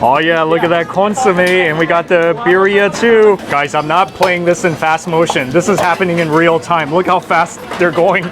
Oh yeah, look at that consomme, and we got the birria too. Guys, I'm not playing this in fast motion. This is happening in real time. Look how fast they're going.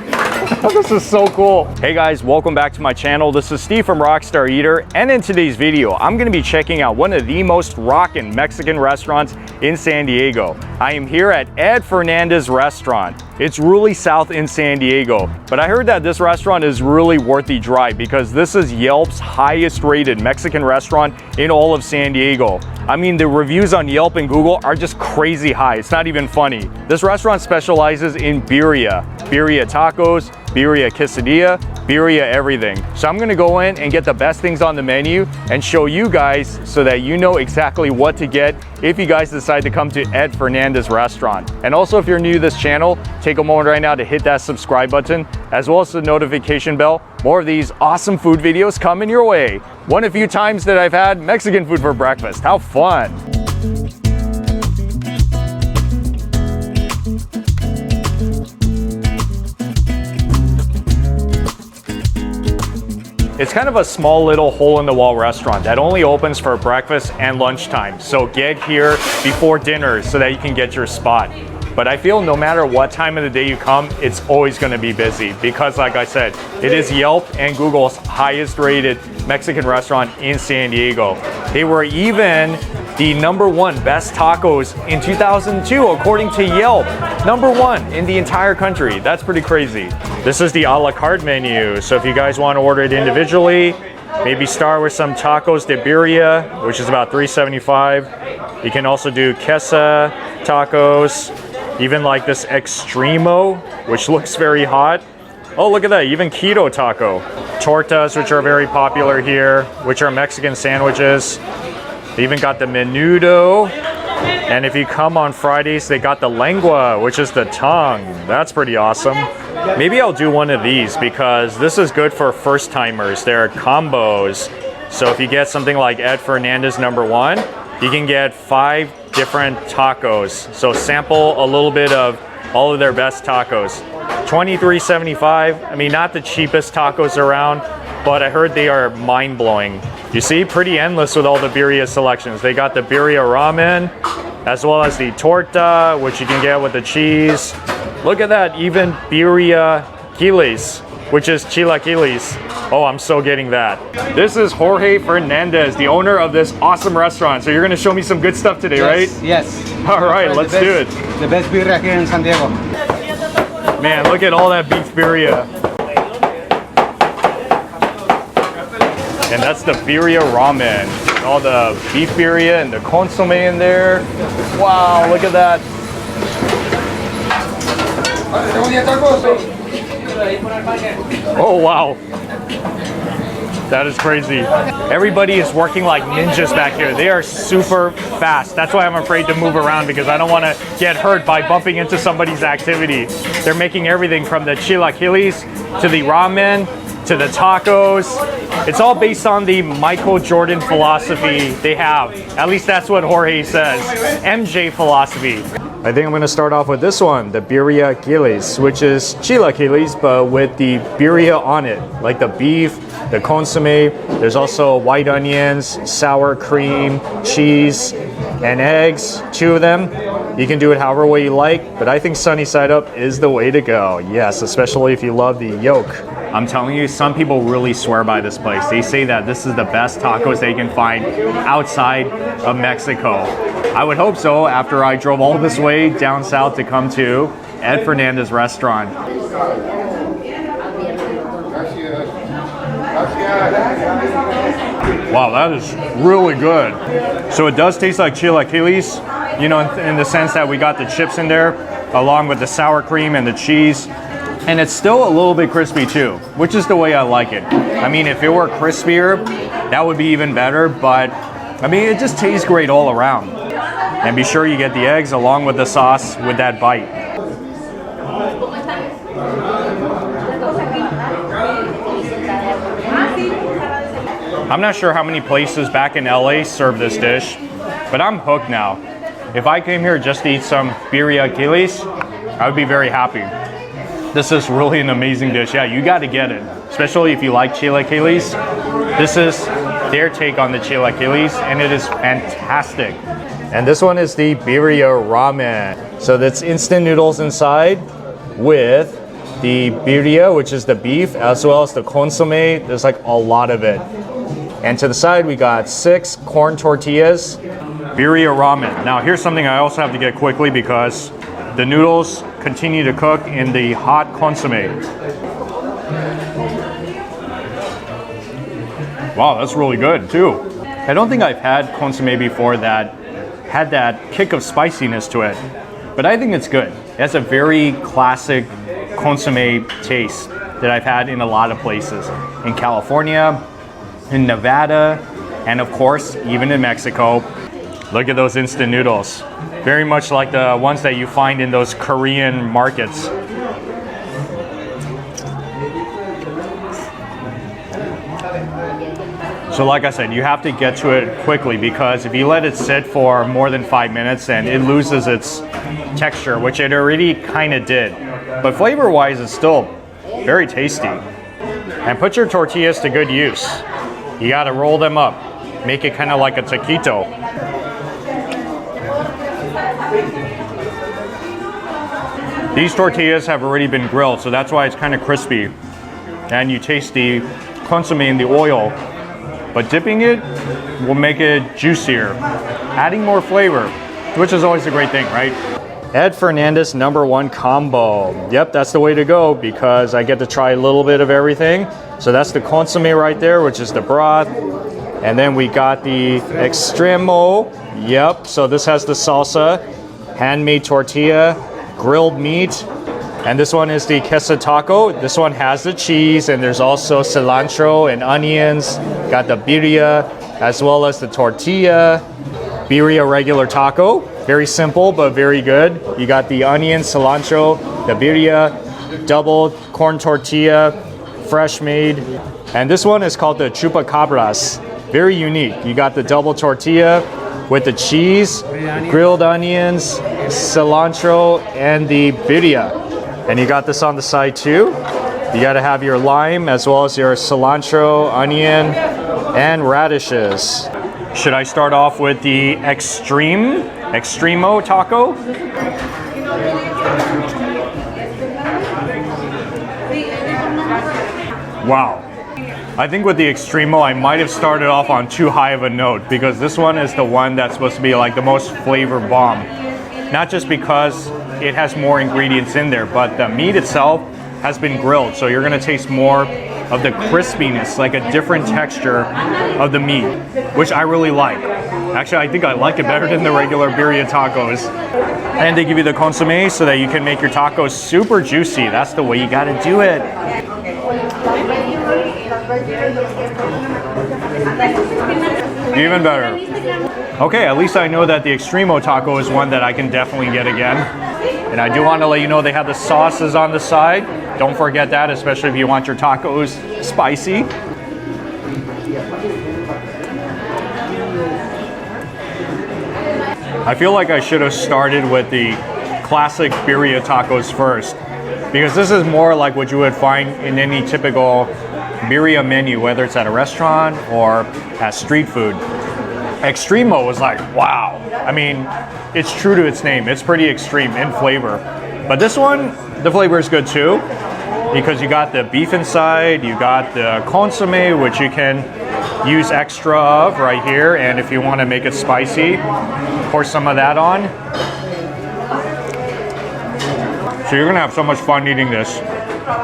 This is so cool. Hey guys, welcome back to my channel. This is Steve from Rockstar Eater, and in today's video, I'm gonna be checking out one of the most rockin' Mexican restaurants in San Diego. I am here at Ed Fernandez Restaurant. It's really south in San Diego, but I heard that this restaurant is really worth the drive because this is Yelp's highest rated Mexican restaurant in all of San Diego. I mean, the reviews on Yelp and Google are just crazy high. It's not even funny. This restaurant specializes in birria tacos, birria quesadilla, birria everything. So I'm gonna go in and get the best things on the menu and show you guys so that you know exactly what to get if you guys decide to come to Ed Fernandez Restaurant. And also, if you're new to this channel, take a moment right now to hit that subscribe button, as well as the notification bell. More of these awesome food videos coming your way. One of the few times that I've had Mexican food for breakfast. How fun. It's kind of a small little hole-in-the-wall restaurant that only opens for breakfast and lunchtime. So get here before dinner so that you can get your spot. But I feel no matter what time of the day you come, it's always gonna be busy because, like I said, it is Yelp and Google's highest rated Mexican restaurant in San Diego. They were even the #1 best tacos in 2002, according to Yelp. #1 in the entire country. That's pretty crazy. This is the a la carte menu. So if you guys want to order it individually, maybe start with some tacos de birria, which is about $3.75. You can also do queso tacos, even like this extremo, which looks very hot. Oh, look at that, even keto taco. Tortas, which are very popular here, which are Mexican sandwiches. They even got the menudo. And if you come on Fridays, they got the lengua, which is the tongue. That's pretty awesome. Maybe I'll do one of these because this is good for first timers. They're combos. So if you get something like Ed Fernandez #1, you can get 5 different tacos. So sample a little bit of all of their best tacos. $23.75. I mean, not the cheapest tacos around, but I heard they are mind-blowing. You see, pretty endless with all the birria selections. They got the birria ramen, as well as the torta, which you can get with the cheese. Look at that, even birriaquiles, which is chilaquiles. Oh, I'm so getting that. This is Jorge Fernandez, the owner of this awesome restaurant. So you're gonna show me some good stuff today, right? Yes. All right, let's do it. The best birria here in San Diego. Man, look at all that beef birria. And that's the birria ramen. All the beef birria and the consomme in there. Wow, look at that. Oh, wow. That is crazy. Everybody is working like ninjas back here. They are super fast. That's why I'm afraid to move around because I don't want to get hurt by bumping into somebody's activity. They're making everything from the chilaquiles to the ramen to the tacos. It's all based on the Michael Jordan philosophy they have. At least that's what Jorge says. MJ philosophy. I think I'm gonna start off with this one, the birriaquiles, which is chilaquiles, but with the birria on it, like the beef, the consomme. There's also white onions, sour cream, cheese, and eggs, 2 of them. You can do it however way you like, but I think sunny side up is the way to go. Yes, especially if you love the yolk. I'm telling you, some people really swear by this place. They say that this is the best tacos they can find outside of Mexico. I would hope so after I drove all this way down south to come to Ed Fernandez Restaurant. Wow, that is really good. So it does taste like chilaquiles, you know, in the sense that we got the chips in there along with the sour cream and the cheese. And it's still a little bit crispy too, which is the way I like it. I mean, if it were crispier, that would be even better, but I mean, it just tastes great all around. And be sure you get the eggs along with the sauce with that bite. I'm not sure how many places back in LA serve this dish, but I'm hooked now. If I came here just to eat some birriaquiles, I would be very happy. This is really an amazing dish. Yeah, you got to get it, especially if you like chilaquiles. This is their take on the chilaquiles, and it is fantastic. And this one is the birria ramen. So that's instant noodles inside with the birria, which is the beef, as well as the consomme. There's like a lot of it. And to the side, we got 6 corn tortillas. Birria ramen. Now here's something I also have to get quickly because the noodles continue to cook in the hot consomme. Wow, that's really good too. I don't think I've had consomme before that had that kick of spiciness to it, but I think it's good. It has a very classic consomme taste that I've had in a lot of places. In California, in Nevada, and of course, even in Mexico. Look at those instant noodles. Very much like the ones that you find in those Korean markets. So like I said, you have to get to it quickly because if you let it sit for more than 5 minutes, then it loses its texture, which it already kind of did. But flavor-wise, it's still very tasty. And put your tortillas to good use. You gotta roll them up. Make it kind of like a taquito. These tortillas have already been grilled, so that's why it's kind of crispy. And you taste the consomme in the oil. But dipping it will make it juicier, adding more flavor, which is always a great thing, right? Ed Fernandez #1 combo. Yep, that's the way to go because I get to try a little bit of everything. So that's the consomme right there, which is the broth. And then we got the extremo. Yep, so this has the salsa, handmade tortilla, grilled meat. And this one is the queso taco. This one has the cheese, and there's also cilantro and onions. Got the birria, as well as the tortilla. Birria regular taco. Very simple, but very good. You got the onion, cilantro, the birria, double corn tortilla, fresh made. And this one is called the chupacabras. Very unique. You got the double tortilla with the cheese, grilled onions, cilantro, and the birria. And you got this on the side too. You gotta have your lime as well as your cilantro, onion, and radishes. Should I start off with the extremo taco? Wow. I think with the extremo, I might have started off on too high of a note because this one is the one that's supposed to be like the most flavor bomb. Not just because it has more ingredients in there, but the meat itself has been grilled. So you're gonna taste more of the crispiness, like a different texture of the meat, which I really like. Actually, I think I like it better than the regular birria tacos. And they give you the consomme so that you can make your tacos super juicy. That's the way you gotta do it. Even better. Okay, at least I know that the extremo taco is one that I can definitely get again. And I do want to let you know they have the sauces on the side. Don't forget that, especially if you want your tacos spicy. I feel like I should have started with the classic birria tacos first, because this is more like what you would find in any typical birria menu, whether it's at a restaurant or at street food. Extremo was like, wow. I mean, it's true to its name. It's pretty extreme in flavor. But this one, the flavor is good too, because you got the beef inside, you got the consomme, which you can use extra of right here. And if you want to make it spicy, pour some of that on. So you're gonna have so much fun eating this.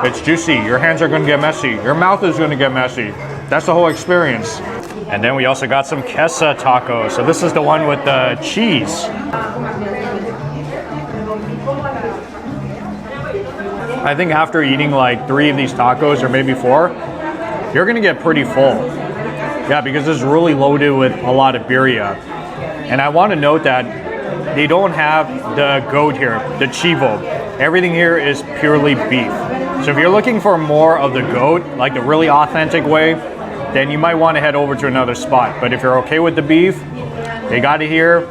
It's juicy, your hands are gonna get messy, your mouth is gonna get messy. That's the whole experience. And then we also got some queso tacos. So this is the one with the cheese. I think after eating like 3 of these tacos, or maybe 4, you're gonna get pretty full. Yeah, because it's really loaded with a lot of birria. And I wanna note that they don't have the goat here, the chivo. Everything here is purely beef. So if you're looking for more of the goat, like the really authentic way, then you might want to head over to another spot. But if you're okay with the beef, they got it here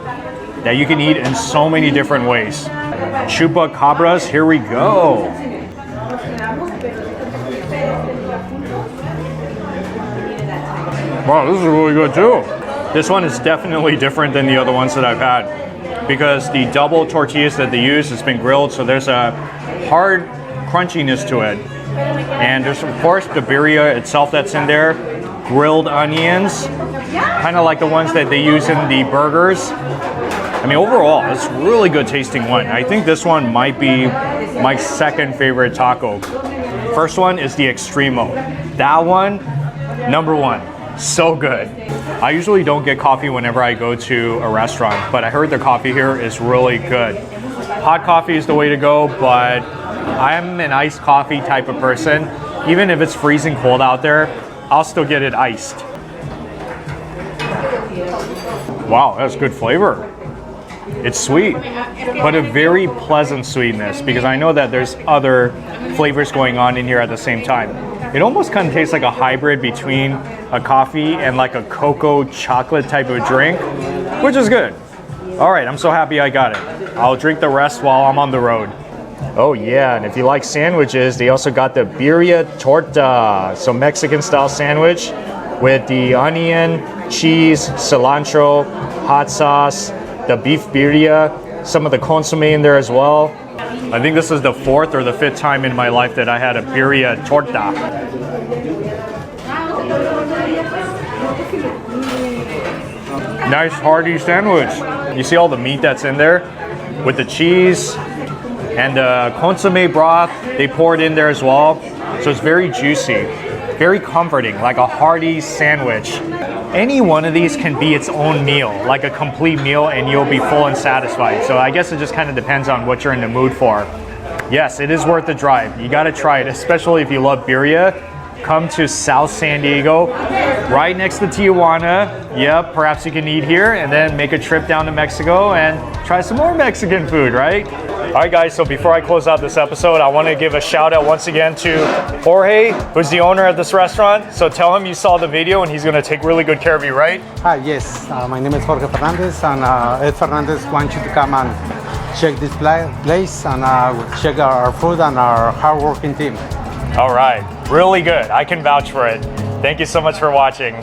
that you can eat in so many different ways. Chupacabras, here we go. Wow, this is really good too. This one is definitely different than the other ones that I've had because the double tortillas that they use has been grilled, so there's a hard crunchiness to it. And there's of course the birria itself that's in there, grilled onions, kind of like the ones that they use in the burgers. I mean, overall, it's a really good tasting one. I think this one might be my second favorite taco. First one is the Extremo. That one, number one. So good. I usually don't get coffee whenever I go to a restaurant, but I heard the coffee here is really good. Hot coffee is the way to go, but I'm an iced coffee type of person. Even if it's freezing cold out there, I'll still get it iced. Wow, that's good flavor. It's sweet, but a very pleasant sweetness because I know that there's other flavors going on in here at the same time. It almost kind of tastes like a hybrid between a coffee and like a cocoa chocolate type of drink, which is good. All right, I'm so happy I got it. I'll drink the rest while I'm on the road. Oh yeah, and if you like sandwiches, they also got the birria torta, so Mexican style sandwich with the onion, cheese, cilantro, hot sauce, the beef birria, some of the consomme in there as well. I think this is the 4th or the 5th time in my life that I had a birria torta. Nice hearty sandwich. You see all the meat that's in there with the cheese and the consomme broth, they pour it in there as well. So it's very juicy, very comforting, like a hearty sandwich. Any one of these can be its own meal, like a complete meal, and you'll be full and satisfied. So I guess it just kind of depends on what you're in the mood for. Yes, it is worth the drive. You gotta try it, especially if you love birria. Come to South San Diego, right next to Tijuana. Yep, perhaps you can eat here and then make a trip down to Mexico and try some more Mexican food, right? All right, guys, so before I close out this episode, I want to give a shout out once again to Jorge, who's the owner of this restaurant. So tell him you saw the video and he's going to take really good care of you, right? Hi, yes. My name is Jorge Fernandez, and Ed Fernandez wants you to come and check this place and check our food and our hardworking team. All right, really good. I can vouch for it. Thank you so much for watching.